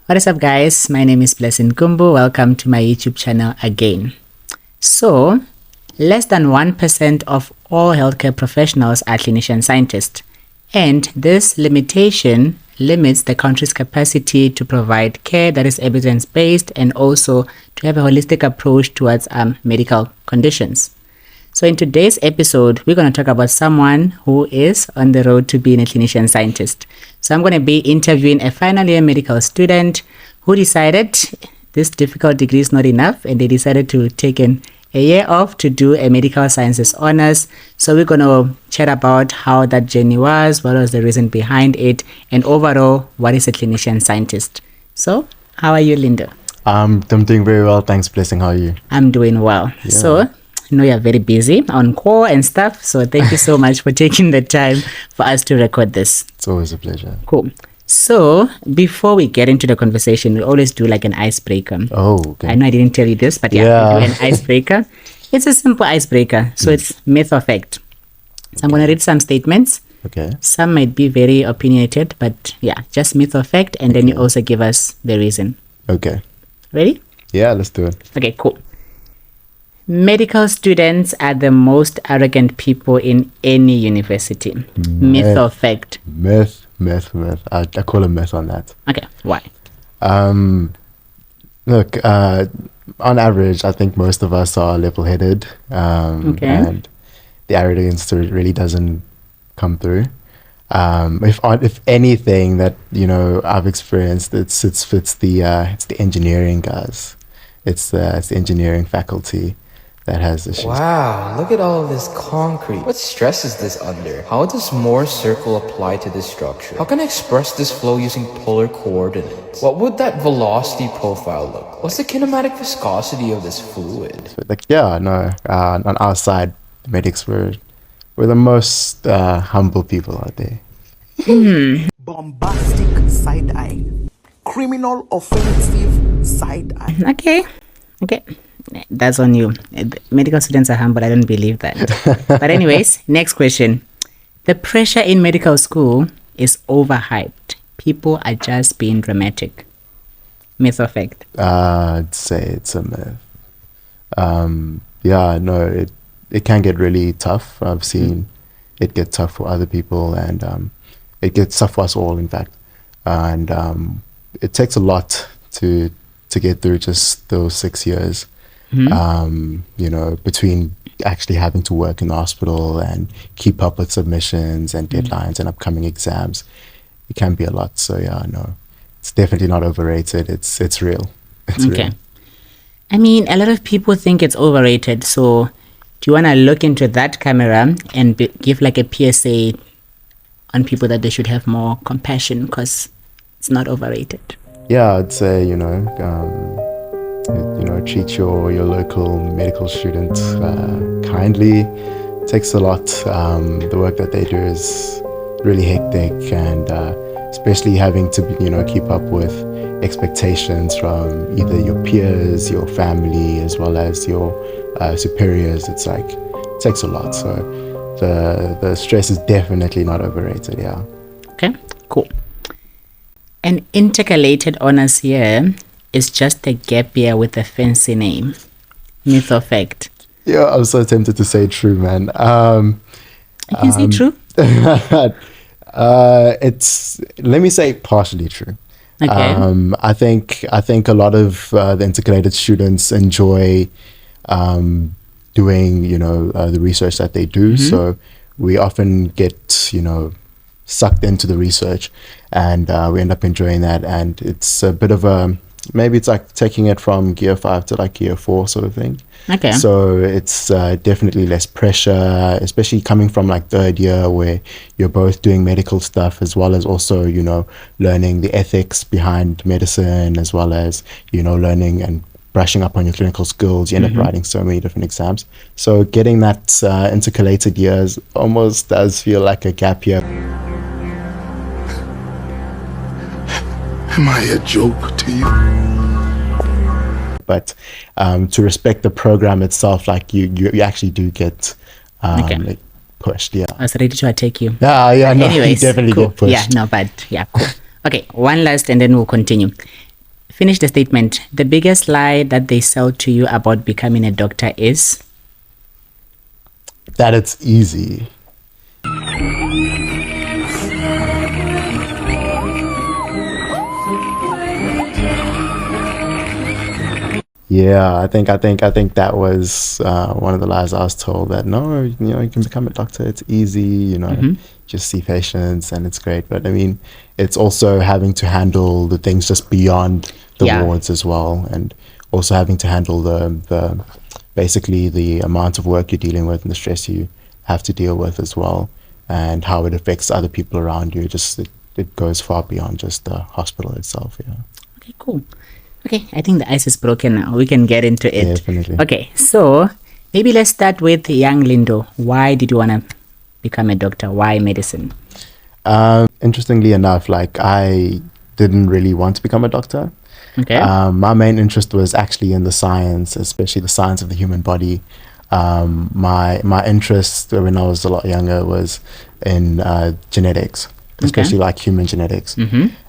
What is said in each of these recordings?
What is up, guys? My name is Blessing Kumbu. Welcome to my YouTube channel again. So, less than 1% of all healthcare professionals are clinician scientists, and this limitation limits the country's capacity to provide care that is evidence-based and also to have a holistic approach towards medical conditions. So in today's episode, we're going to talk about someone who is on the road to being a clinician scientist. So I'm going to be interviewing a final year medical student who decided this difficult degree is not enough, and they decided to take a year off to do a medical sciences honors. So we're going to chat about how that journey was, what was the reason behind it, and overall, what is a clinician scientist. So how are you, Lindo? I'm doing very well. Thanks, Blessing. How are you? I'm doing well. Yeah. So I know you're very busy on call and stuff, so thank you so much for taking the time for us to record this. It's always a pleasure. Cool. So before we get into the conversation, we always do like an icebreaker. Oh, okay. I know I didn't tell you this, but yeah. We do an icebreaker. It's a simple icebreaker, so it's myth or fact. So I'm going to read some statements. Okay. Some might be very opinionated, but yeah, just myth or fact, and then you also give us the reason. Okay. Ready? Yeah, let's do it. Okay, cool. Medical students are the most arrogant people in any university. Myth or fact? Myth. I call a myth on that. Okay, why? Look, on average, I think most of us are level-headed, and the arrogance really doesn't come through. If anything that I've experienced, it's the engineering guys. It's the engineering faculty that has issues. Wow, look at all of this concrete. What stress is this under? How does Moore's circle apply to this structure? How can I express this flow using polar coordinates? What would that velocity profile look like? What's the kinematic viscosity of this fluid? On our side, medics, we're the most humble people out there. Bombastic side eye. Criminal offensive side eye. Okay. That's on you. Medical students are humble. I don't believe that. But anyways, next question. The pressure in medical school is overhyped. People are just being dramatic. Myth or fact? I'd say it's a myth. It can get really tough. I've seen it get tough for other people, and it gets tough for us all, in fact. And it takes a lot to get through just those 6 years. Between actually having to work in the hospital and keep up with submissions and deadlines and upcoming exams, it can be a lot. So it's definitely not overrated. It's real. It's real. I mean, a lot of people think it's overrated. So do you want to look into that camera and give like a PSA on people that they should have more compassion because it's not overrated? Yeah, I'd say, treat your local medical students kindly. It takes a lot. The work that they do is really hectic, and especially having to keep up with expectations from either your peers, your family, as well as your superiors. It takes a lot. So the stress is definitely not overrated. Yeah. Okay, cool. An intercalated honors year is just a gap year with a fancy name. Myth or fact? Yeah, I'm so tempted to say true, man. You can say true? Let me say partially true. Okay. I think a lot of the intercalated students enjoy doing the research that they do. So we often get sucked into the research, and we end up enjoying that. And it's a bit of maybe it's like taking it from gear 5 to like gear 4 sort of thing. Okay. So it's definitely less pressure, especially coming from like third year where you're both doing medical stuff as well as also, learning the ethics behind medicine, as well as, learning and brushing up on your clinical skills. You end up writing so many different exams. So getting that intercalated years almost does feel like a gap year. Am I a joke to you? But to respect the program itself, like you actually do get like pushed. Yeah, I was ready to attack you. Yeah, no, anyways, you definitely cool. get pushed. Yeah, no, but yeah, cool. Okay, one last and then we'll continue. Finish the statement. The biggest lie that they sell to you about becoming a doctor is? That it's easy. Yeah, I think that was one of the lies I was told, that no, you can become a doctor, it's easy, just see patients and it's great. But I mean, it's also having to handle the things just beyond the wards as well, and also having to handle the basically the amount of work you're dealing with and the stress you have to deal with as well, and how it affects other people around you. It goes far beyond just the hospital itself. Yeah. Okay, cool. Okay, I think the ice is broken now. We can get into it. Definitely. Okay, so maybe let's start with young Lindo. Why did you want to become a doctor? Why medicine? Interestingly enough, like, I didn't really want to become a doctor. Okay. My main interest was actually in the science, especially the science of the human body. My interest when I was a lot younger was in genetics, especially like human genetics.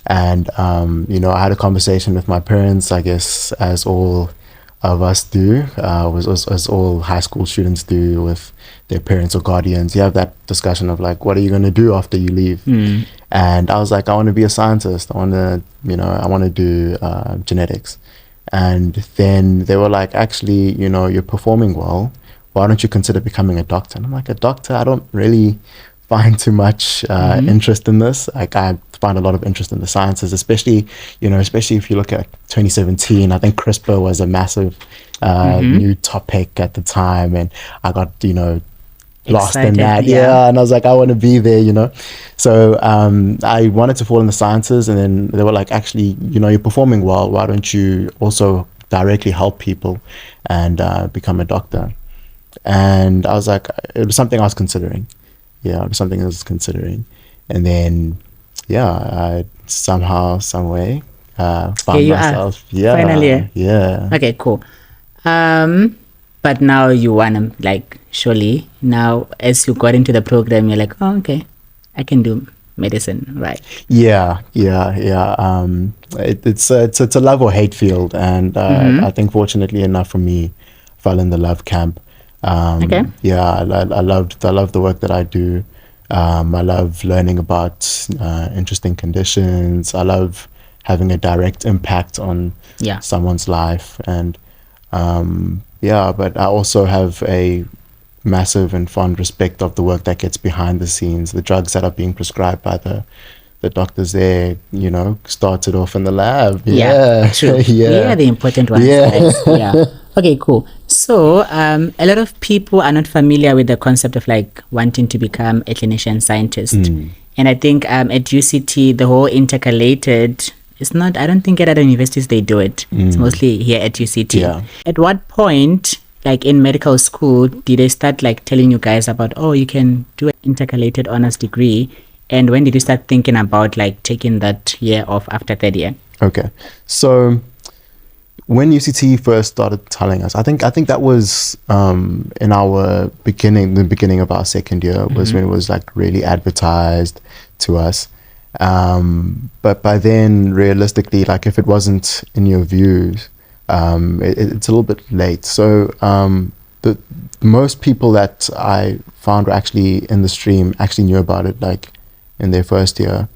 And I had a conversation with my parents, I guess, as all of us do, as all high school students do with their parents or guardians. You have that discussion of like, what are you going to do after you leave? And I was like, I want to be a scientist. I want to do genetics. And then they were like, actually, you're performing well. Why don't you consider becoming a doctor? And I'm like, a doctor? I don't really find too much interest in this. Like, I find a lot of interest in the sciences, especially if you look at 2017. I think CRISPR was a massive new topic at the time, and I got lost in that. Yeah, and I was like, I want to be there. So I wanted to fall in the sciences, and then they were like, actually, you're performing well. Why don't you also directly help people and become a doctor? And I was like, it was something I was considering. Yeah, it was something I was considering. And then, I somehow, some way, found myself. Yeah, finally. Yeah. Okay, cool. But now you wanna, like, surely now as you got into the program, you're like, oh, okay, I can do medicine, right? Yeah. It's a love or hate field, and I think fortunately enough for me, fell in the love camp. Okay. Yeah, I love the work that I do. I love learning about interesting conditions. I love having a direct impact on someone's life, and but I also have a massive and fond respect of the work that gets behind the scenes, the drugs that are being prescribed by the doctors there, started off in the lab. Yeah, true. We are the important ones. Yeah. Yeah. Okay, cool. So a lot of people are not familiar with the concept of like wanting to become a clinician-scientist. And I think at UCT, the whole intercalated, it's not, I don't think at other universities they do it. It's mostly here at UCT. Yeah. At what point, like in medical school, did they start like telling you guys about, oh, you can do an intercalated honors degree? And when did you start thinking about like taking that year off after third year? Okay. So when UCT first started telling us, I think that was in our the beginning of our second year was when it was like really advertised to us. But by then, realistically, like if it wasn't in your views, it's a little bit late. So the most people that I found were actually in the stream actually knew about it like in their first year.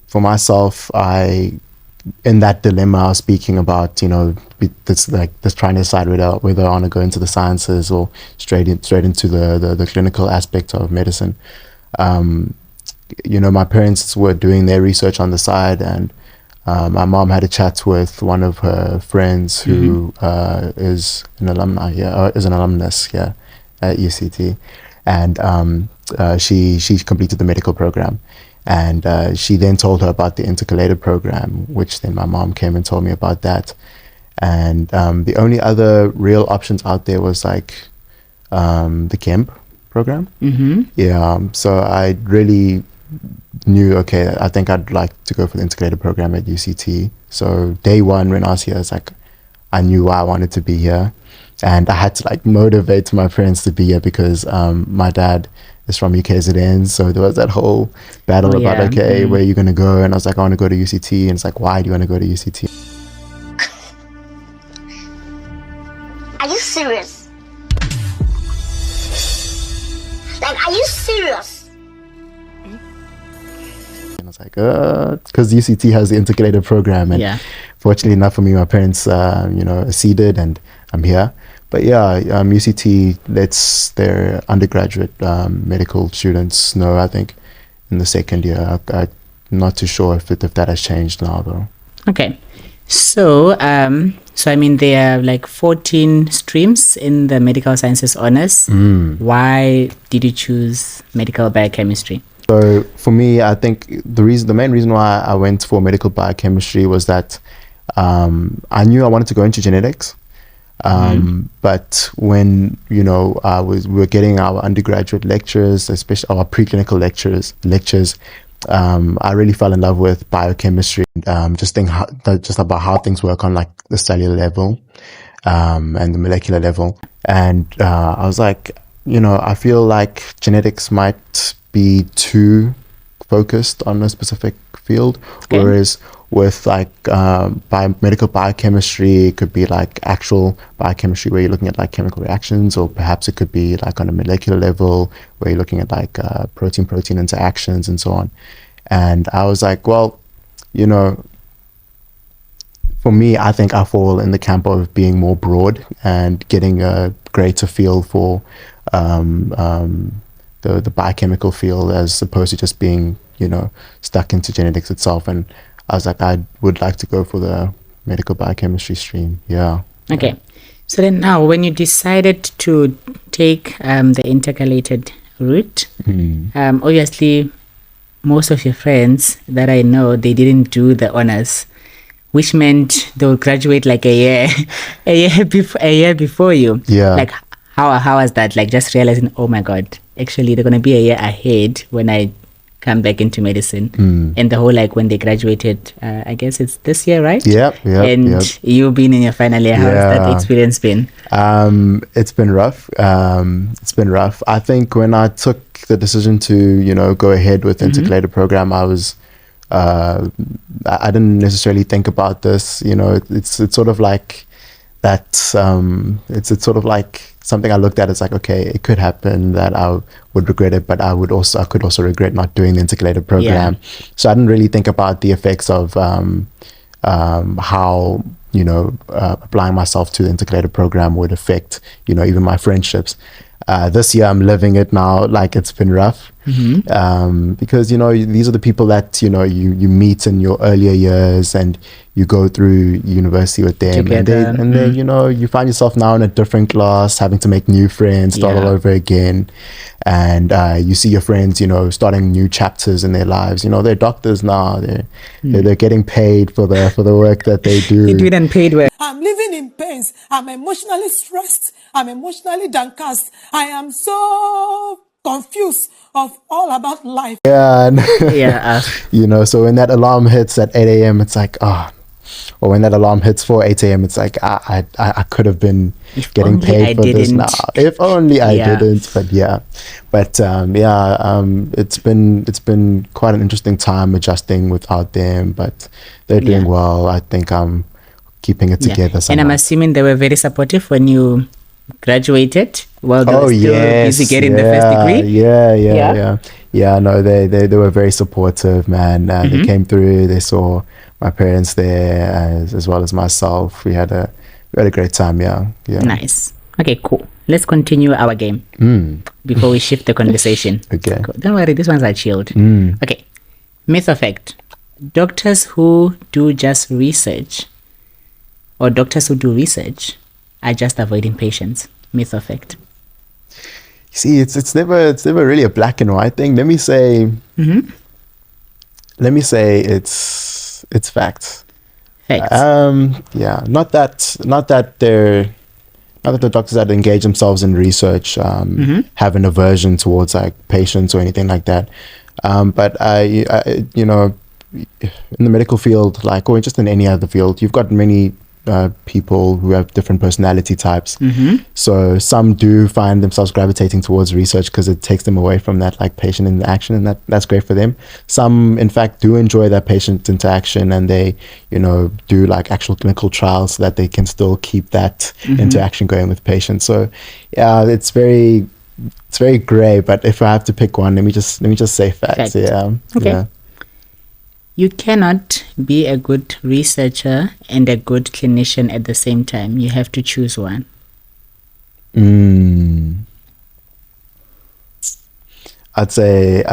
For myself, in that dilemma I was speaking about, this trying to decide whether I want to go into the sciences or straight into the clinical aspect of medicine. My parents were doing their research on the side, and my mom had a chat with one of her friends who is an alumnus here at UCT, and she completed the medical program. And she then told her about the intercalated program, which then my mom came and told me about that. And the only other real options out there was like the Kemp program. Yeah, so I really knew, okay, I think I'd like to go for the integrated program at UCT. So day one when I was here, I was like, I knew why I wanted to be here. And I had to like motivate my parents to be here because my dad is from UKZN. So there was that whole battle about, okay, where are you going to go? And I was like, I want to go to UCT. And it's like, why do you want to go to UCT? Are you serious? Like, are you serious? And I was like, because UCT has the intercalated program. And fortunately enough for me, my parents, acceded and I'm here. But yeah, UCT lets their undergraduate medical students know, I think, in the second year. I'm not too sure if that has changed now, though. Okay. So, I mean, there are like 14 streams in the medical sciences honors. Why did you choose medical biochemistry? So for me, I think the main reason why I went for medical biochemistry was that I knew I wanted to go into genetics. But when, we were getting our undergraduate lectures, especially our preclinical lectures, I really fell in love with biochemistry, just about how things work on like the cellular level, and the molecular level. And, I was like, I feel like genetics might be too focused on a specific field, whereas with like medical biochemistry, it could be like actual biochemistry where you're looking at like chemical reactions, or perhaps it could be like on a molecular level where you're looking at like protein-protein interactions and so on. And I was like, well, for me, I think I fall in the camp of being more broad and getting a greater feel for the biochemical field, as opposed to just being, stuck into genetics itself. And I was like, I would like to go for the medical biochemistry stream. Yeah. Okay. So then now, when you decided to take the intercalated route, obviously, most of your friends that I know, they didn't do the honors, which meant they would graduate like a year before you. Yeah. Like, how was that? Like, just realizing, oh my God, actually, they're going to be a year ahead when I come back into medicine. And the whole, like, when they graduated, I guess it's this year, right? Yep. And you've been in your final year. How has that experience been? It's been rough. I think when I took the decision to, go ahead with the intercalated program, I was, I didn't necessarily think about this. It's sort of like that. It's sort of like something I looked at as like, okay, it could happen that I would regret it, but I could also regret not doing the intercalated program. So I didn't really think about the effects of how applying myself to the intercalated program would affect even my friendships. This year I'm living it now, like it's been rough, because these are the people that you meet in your earlier years, and you go through university with them together. and then you find yourself now in a different class, having to make new friends, start all over again. And you see your friends starting new chapters in their lives. They're doctors now, they're getting paid for the work that they do. They do it unpaid work. I'm living in pains. I'm emotionally stressed. I'm emotionally downcast. I am so confused of all about life. So when that alarm hits at 8 a.m., it's like, or when that alarm hits for 8 a.m., it's like, I could have been getting paid for this now. If only I didn't. But it's been quite an interesting time adjusting without them, but they're doing well. I think I'm keeping it together somehow. And I'm assuming they were very supportive when you graduated while they were still busy getting the first degree. No, they were very supportive, man. They came through, they saw my parents there, as well as myself. We had a great time. Nice. Okay, cool. Let's continue our game before we shift the conversation. Okay, cool. Don't worry, this one's are chilled. Okay, myth or fact: doctors who do just research, or doctors who do research, are just avoiding patients. Myth or fact? See, it's never really a black and white thing. Let me say it's facts. Facts. Not that the doctors that engage themselves in research have an aversion towards like patients or anything like that. But in the medical field, like, or just in any other field, you've got many people who have different personality types. So some do find themselves gravitating towards research because it takes them away from that like patient interaction, and that's great for them. Some in fact do enjoy that patient interaction, and they do like actual clinical trials so that they can still keep that interaction going with patients. So yeah, it's very gray, but if I have to pick one, let me just say facts. Yeah. Okay. Yeah. You cannot be a good researcher and a good clinician at the same time. You have to choose one. I'd say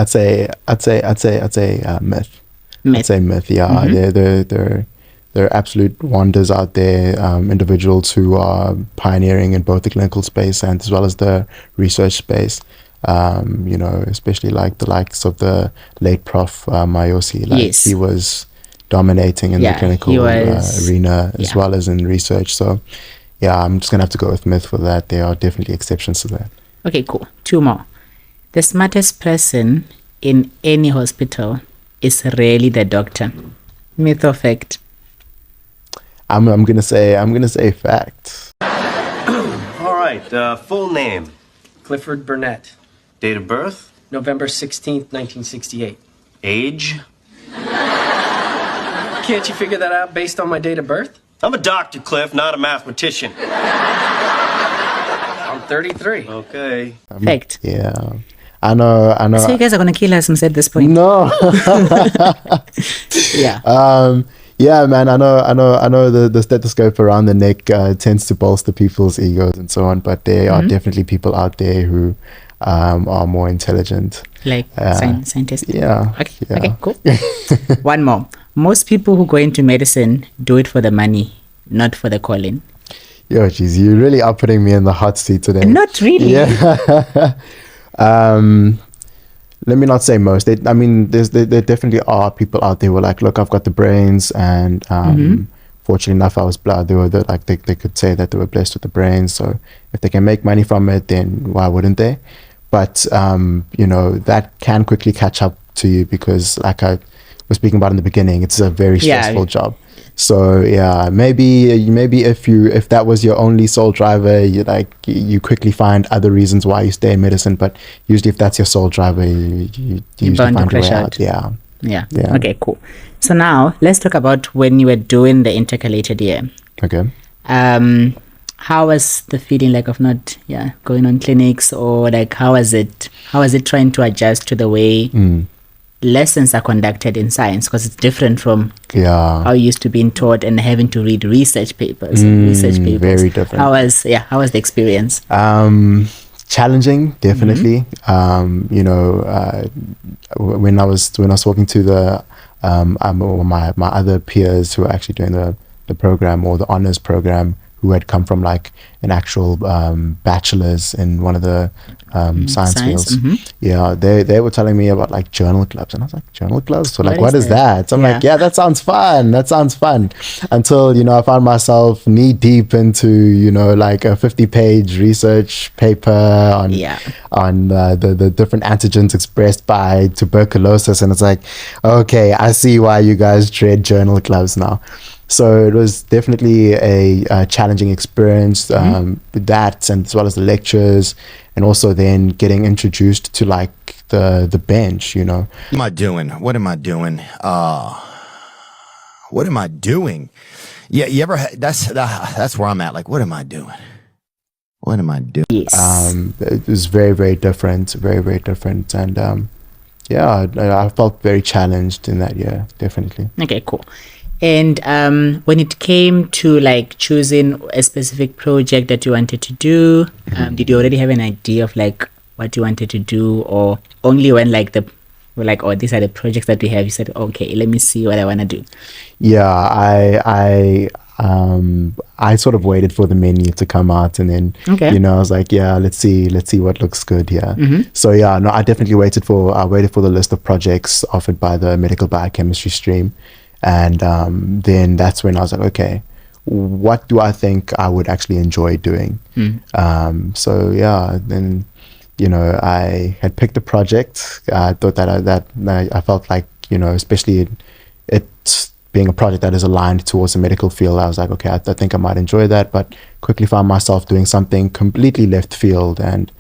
myth. I'd say myth. Yeah, there are absolute wonders out there. Individuals who are pioneering in both the clinical space and as well as the research space. Especially like the likes of the late Prof. Mayosi. Yes. He was dominating in the clinical arena as well as in research. So yeah, I'm just gonna have to go with myth for that. There are definitely exceptions to that. Okay, cool. 2 more. The smartest person in any hospital is rarely the doctor. Myth or fact? I'm gonna say fact. All right. Full name. Clifford Burnett. Date of birth. November 16th, 1968. Age. Can't you figure that out based on my date of birth? I'm a doctor, Cliff, not a mathematician. I'm 33. Okay. Fact. Yeah. I know. So you guys are gonna kill us at this point. No. Yeah. Yeah, man. I know. The stethoscope around the neck tends to bolster people's egos and so on, but there are definitely people out there who are more intelligent, Like scientists. Yeah. Okay, cool. One more. Most people who go into medicine do it for the money, not for the calling. Yo, geez, you really are putting me in the hot seat today. Not really. Yeah. Let me not say most. There definitely are people out there who are like, look, I've got the brains, and fortunately enough, I was blessed. They could say that they were blessed with the brains. So if they can make money from it, then why wouldn't they? But that can quickly catch up to you because, like I was speaking about in the beginning, it's a very stressful job. So yeah, maybe if that was your only sole driver, you quickly find other reasons why you stay in medicine. But usually, if that's your sole driver, you usually find a way out. Yeah. Okay, cool. So now let's talk about when you were doing the intercalated year. Okay. How was the feeling like of not going on clinics, or like how was it trying to adjust to the way lessons are conducted in science, because it's different from how you used to being taught and having to read research papers. Very different. How was the experience? Challenging, definitely. When I was talking to the my other peers who are actually doing the program or the honors program, who had come from like an actual bachelor's in one of the science fields. Yeah, they were telling me about like journal clubs, and I was like, journal clubs? So like, what is that? So I'm like, yeah, that sounds fun. Until, I found myself knee deep into, like a 50-page research paper on the different antigens expressed by tuberculosis. And it's like, okay, I see why you guys dread journal clubs now. So it was definitely a challenging experience, that, and as well as the lectures, and also then getting introduced to like the bench, What am I doing? What am I doing? Yeah, you ever? That's where I'm at. Like, what am I doing? What am I doing? Yes. It was very, very different, and I felt very challenged in that year, definitely. Okay, cool. And when it came to like choosing a specific project that you wanted to do, did you already have an idea of like what you wanted to do, or only when like these are the projects that we have, you said, okay, let me see what I want to do? Yeah, I sort of waited for the menu to come out, and then I was like, yeah, let's see what looks good here. So yeah, no, I definitely waited for the list of projects offered by the medical biochemistry stream. And then that's when I was like, okay, what do I think I would actually enjoy doing? So yeah, then I had picked a project. I thought that I felt like, especially it being a project that is aligned towards the medical field, I was like, okay, I think I might enjoy that, but quickly found myself doing something completely left field. And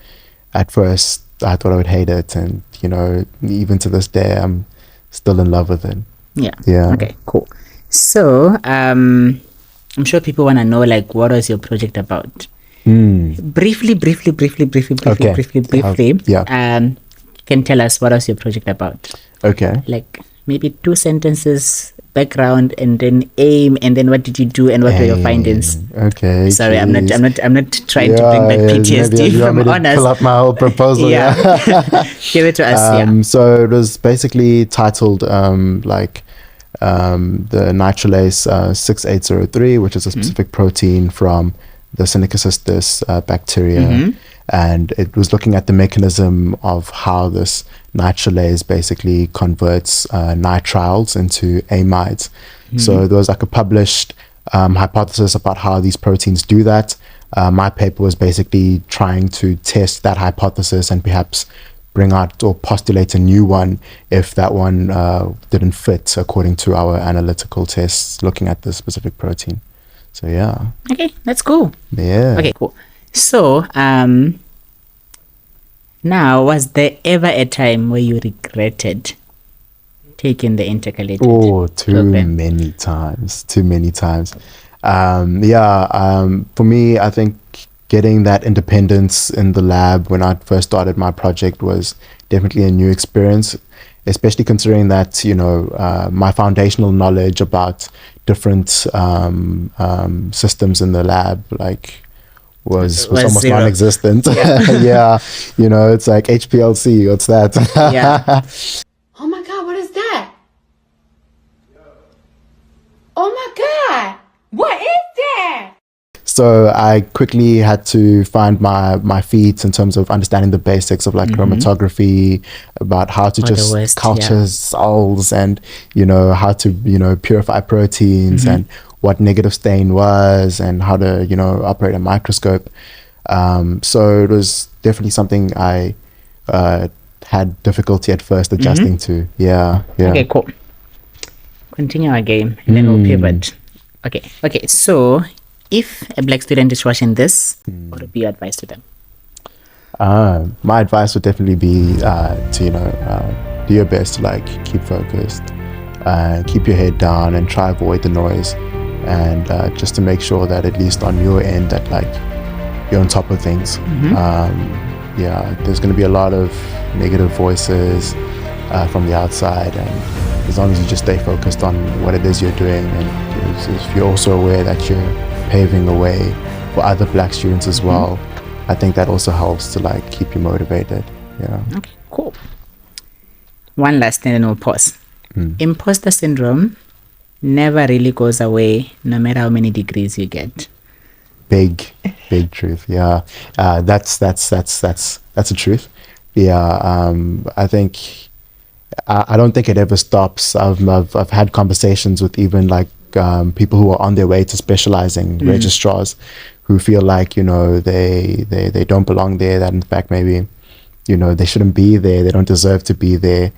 at first I thought I would hate it. And, you know, even to this day, I'm still in love with it. Yeah. Yeah. Okay, cool. So, I'm sure people want to know, like, what was your project about? Briefly. Yeah. Can tell us what was your project about? Okay. Like maybe 2 sentences, background, and then aim, and then what did you do, and what were your findings? Okay. Sorry, I'm not trying to Yeah, bring back maybe PTSD you want from me to honors. pull up my whole proposal. Yeah. Give it to us. So it was basically titled the nitrulase 6803, which is a specific protein from the Cynnicus bacteria. And it was looking at the mechanism of how this nitrulase basically converts nitriles into amides. So there was like a published hypothesis about how these proteins do that. My paper was basically trying to test that hypothesis and perhaps bring out or postulate a new one if that one didn't fit according to our analytical tests looking at the specific protein. So yeah. Okay, that's cool. Yeah. Okay, cool. So, now, was there ever a time where you regretted taking the intercalated program? Many times. Too many times. For me, I think getting that independence in the lab when I first started my project was definitely a new experience, especially considering that, you know, my foundational knowledge about different systems in the lab, like, was almost zero. non-existent. Yeah. You know, it's like HPLC, what's that? Yeah. Oh my God, what is that? Oh my God, what is that? So I quickly had to find my feet in terms of understanding the basics of like chromatography, about how to just culture cells, and, you know, how to, you know, purify proteins, and what negative stain was, and how to, you know, operate a microscope. So it was definitely something I had difficulty at first adjusting to. Yeah. Okay, cool. Continue our game, and then we'll pivot. Okay. So, if a black student is watching this, what would be your advice to them? My advice would definitely be to, you know, do your best to like keep focused, keep your head down, and try avoid the noise, and just to make sure that at least on your end that like you're on top of things. There's going to be a lot of negative voices from the outside, and as long as you just stay focused on what it is you're doing, and if you're also aware that you're paving the way for other black students as well, I think that also helps to like keep you motivated. Yeah. Okay, cool. One last thing and we'll pause. Imposter syndrome never really goes away no matter how many degrees you get. Big truth. Yeah. That's the truth. Yeah. I think I don't think it ever stops. I've had conversations with even like people who are on their way to specializing, registrars, who feel like, you know, they don't belong there, that in fact maybe, you know, they shouldn't be there, they don't deserve to be there.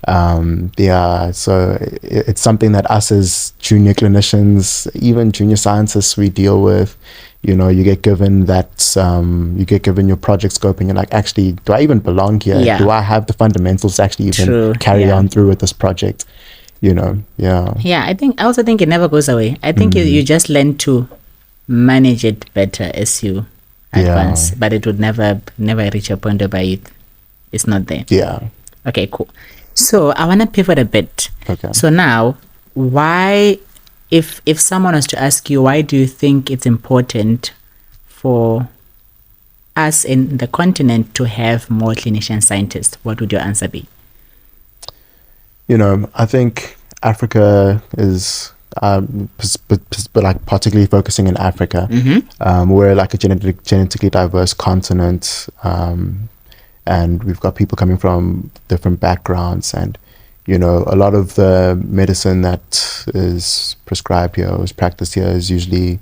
So it's something that us as junior clinicians, even junior scientists, we deal with. You know, you get given that, you get given your project scope, and you're like, actually, do I even belong here? Yeah. Do I have the fundamentals to actually even carry on through with this project? You know, yeah. Yeah, I also think it never goes away. I think you just learn to manage it better as you advance, but it would never reach a point where it's not there. Yeah. Okay, cool. So I want to pivot a bit. Okay. So now, why, if someone was to ask you, why do you think it's important for us in the continent to have more clinician scientists, what would your answer be? You know, I think Africa is, but like particularly focusing in Africa, we're like a genetically diverse continent, and we've got people coming from different backgrounds, and, you know, a lot of the medicine that is prescribed here or is practiced here is usually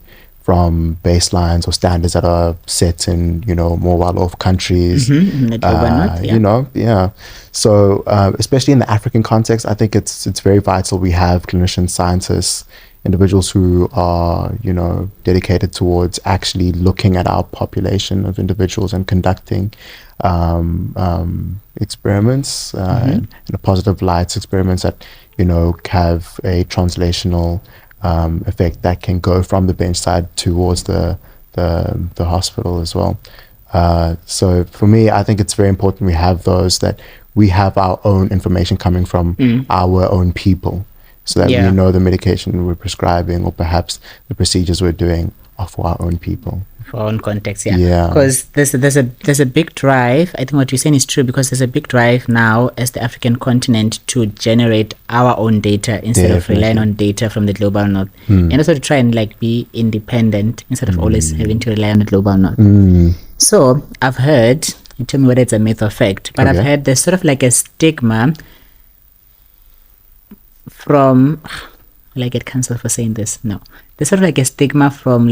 from baselines or standards that are set in, more well-off countries. In the global north, yeah. So especially in the African context, I think it's very vital we have clinician-scientists, individuals who are, dedicated towards actually looking at our population of individuals and conducting experiments in a positive light, experiments that, have a translational effect that can go from the bench side towards the hospital as well. So for me, I think it's very important we have those, that we have our own information coming from our own people, so that we know the medication we're prescribing or perhaps the procedures we're doing are for our own people. For our own context, because there's a big drive. I think what you're saying is true, because there's a big drive now as the African continent to generate our own data instead of relying on data from the global north, and also to try and be independent instead of always having to rely on the global north. So I've heard, you tell me whether it's a myth or fact, but I've heard there's sort of like a stigma from, will I get cancelled for saying this? No, there's sort of like a stigma from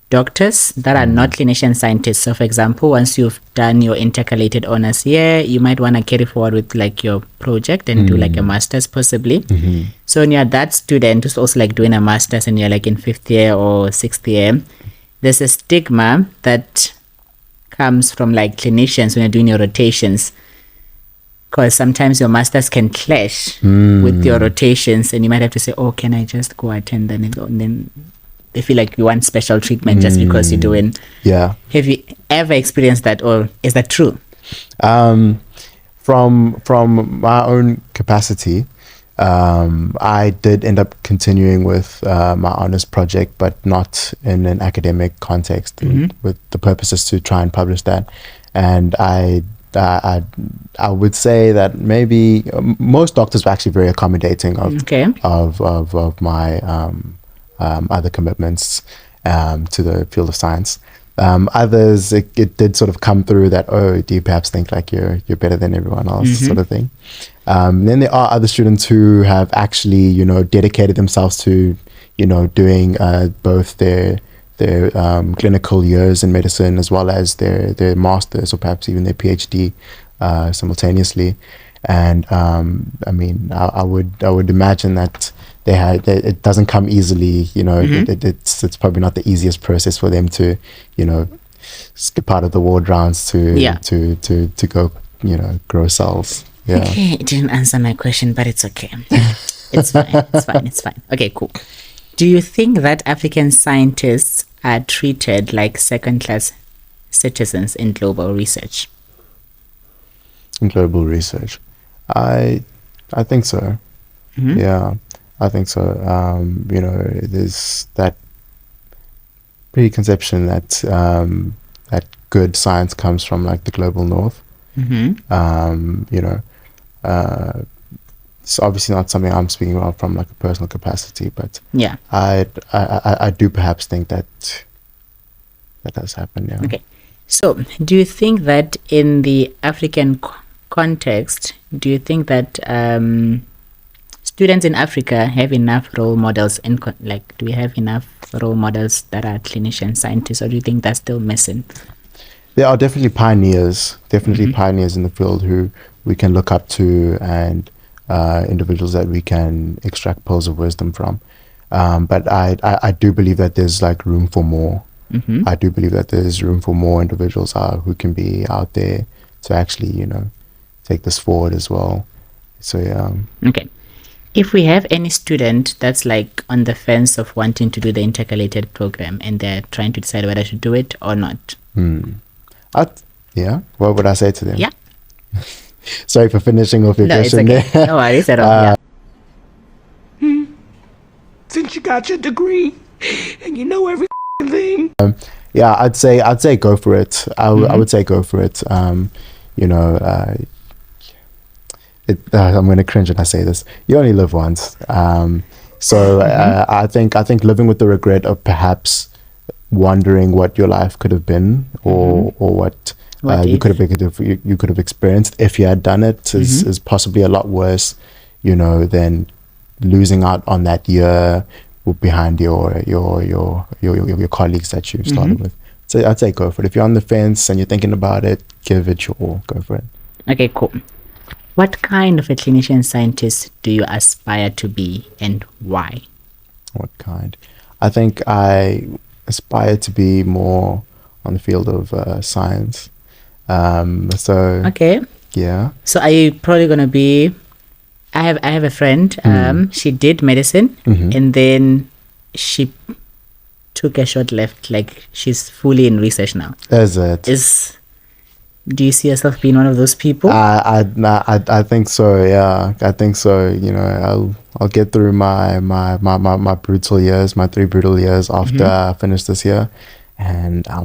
doctors that are not clinician scientists. So for example, once you've done your intercalated honors here, you might want to carry forward with your project and do a master's possibly. So when you're that student who's also doing a master's and you're in 5th year or 6th year, there's a stigma that comes from clinicians when you're doing your rotations, because sometimes your masters can clash with your rotations, and you might have to say, oh, can I just go attend them? And then they feel like you want special treatment just because you're doing. Yeah. Have you ever experienced that, or is that true? From my own capacity, I did end up continuing with my honors project, but not in an academic context, with the purposes to try and publish that. And I would say that maybe most doctors were actually very accommodating of my other commitments to the field of science. Others, it did sort of come through that, oh, do you perhaps think you're better than everyone else, sort of thing. Then there are other students who have actually, dedicated themselves to, doing both their clinical years in medicine as well as their masters or perhaps even their PhD simultaneously. And I would imagine that it doesn't come easily. It's probably not the easiest process for them to skip out of the ward rounds to go grow cells. Okay, it didn't answer my question, but it's okay. It's fine. Okay, cool. Do you think that African scientists are treated like second-class citizens in global research? In global research, I think so. Yeah, I think so. There's that preconception that that good science comes from the global north. It's obviously not something I'm speaking about from a personal capacity, but I do perhaps think that does happen. Yeah. Okay. So, do you think that in the African context, do you think that students in Africa have enough role models? Do we have enough role models that are clinician scientists, or do you think that's still missing? There are definitely pioneers in the field who we can look up to, and individuals that we can extract pearls of wisdom from. But I do believe that there's room for more. I do believe that there's room for more individuals who can be out there to actually, take this forward as well. So, yeah. Okay. If we have any student that's on the fence of wanting to do the intercalated program and they're trying to decide whether to do it or not. What would I say to them? Yeah. Sorry for finishing off your question. It's okay. No worries at all. Since you got your degree and you know every thing. I'd say go for it. I would say go for it. I'm going to cringe when I say this. You only live once. I think living with the regret of perhaps wondering what your life could have been, or what you could have experienced if you had done it is possibly a lot worse, than losing out on that year, behind your colleagues that you started with. So I'd say go for it. If you're on the fence and you're thinking about it, give it your all. Go for it. Okay, cool. What kind of a clinician scientist do you aspire to be, and why? What kind? I think I aspire to be more on the field of science. Okay. Yeah. So are you probably gonna be? I have a friend. She did medicine, and then she took a short left. Like, she's fully in research now. Is it? Do you see yourself being one of those people? I think so. Yeah, I think so. You know, I'll get through my brutal years, my 3 brutal years after I finish this year, and I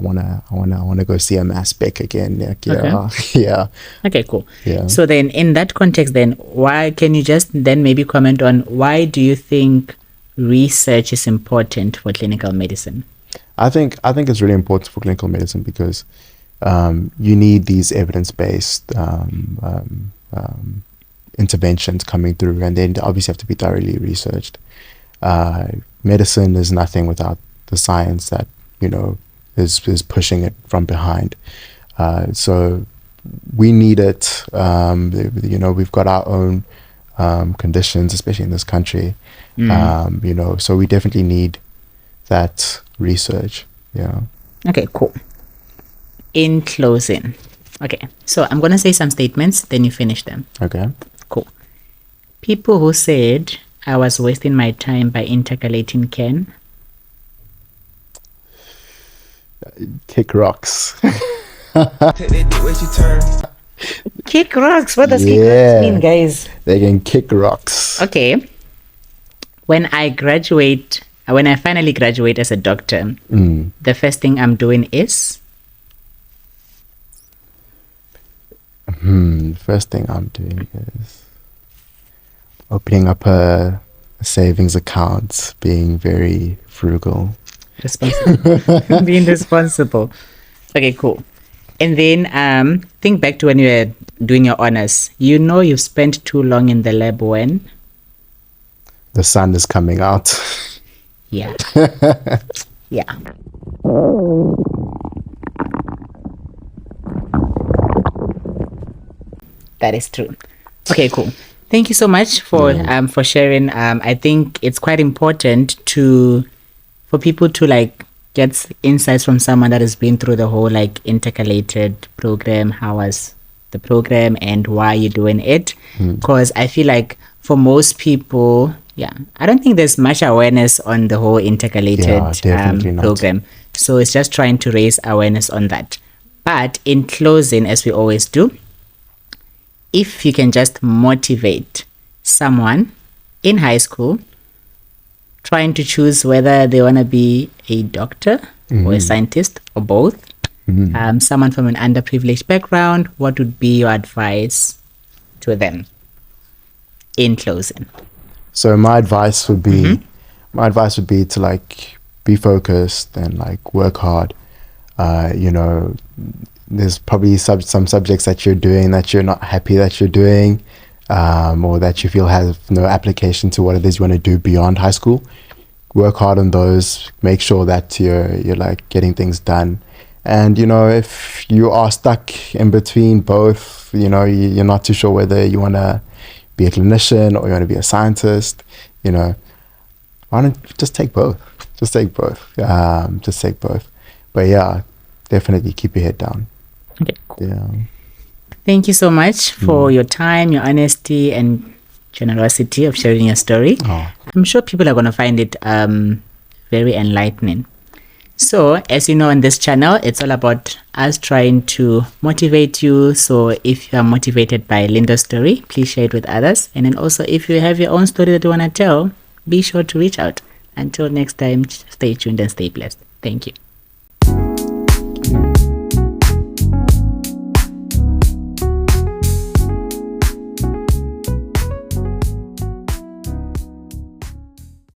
wanna go see a mass spec again. Yeah. Yeah. Okay, cool. Yeah. So then, in that context, then why can you just then maybe comment on why do you think research is important for clinical medicine? I think it's really important for clinical medicine because you need these evidence-based interventions coming through, and then they obviously have to be thoroughly researched. Medicine is nothing without the science that, you know, is pushing it from behind. So we need it. You know, we've got our own conditions, especially in this country. You know, so we definitely need that research. Yeah. Okay, cool. In closing, okay, so I'm gonna say some statements, then you finish them. Okay. Cool. People who said I was wasting my time by intercalating can kick rocks. kick rocks. What does kick rocks mean, guys? They can kick rocks. Okay. When I finally graduate as a doctor, the first thing I'm doing is first thing I'm doing is opening up a savings account, being very frugal. Responsible. Being responsible. Okay, cool. And then think back to when you were doing your honors. You know you've spent too long in the lab when? The sun is coming out. Yeah. Yeah. That is true. Okay, cool. Thank you so much for sharing. I think it's quite important for people to like get insights from someone that has been through the whole like intercalated program. How was the program and why you're doing it? Because I feel like for most people, I don't think there's much awareness on the whole intercalated program. So it's just trying to raise awareness on that. But in closing, as we always do, if you can just motivate someone in high school trying to choose whether they want to be a doctor or a scientist or both, someone from an underprivileged background, what would be your advice to them in closing? So my advice would be to like be focused and like work hard. You know, there's probably some subjects that you're doing that you're not happy that you're doing, or that you feel have no application to what it is you want to do beyond high school. Work hard on those. Make sure that you're like getting things done. And you know, if you are stuck in between both, you know, you're not too sure whether you want to be a clinician or you want to be a scientist, you know, why don't you just take both? Just take both. But yeah, definitely keep your head down. Okay, cool. Yeah. Thank you so much for your time, your honesty, and generosity of sharing your story. I'm sure people are going to find it very enlightening. So, as you know, on this channel, it's all about us trying to motivate you. So, if you are motivated by Lindo's story, please share it with others. And then also, if you have your own story that you want to tell, be sure to reach out. Until next time, stay tuned and stay blessed. Thank you.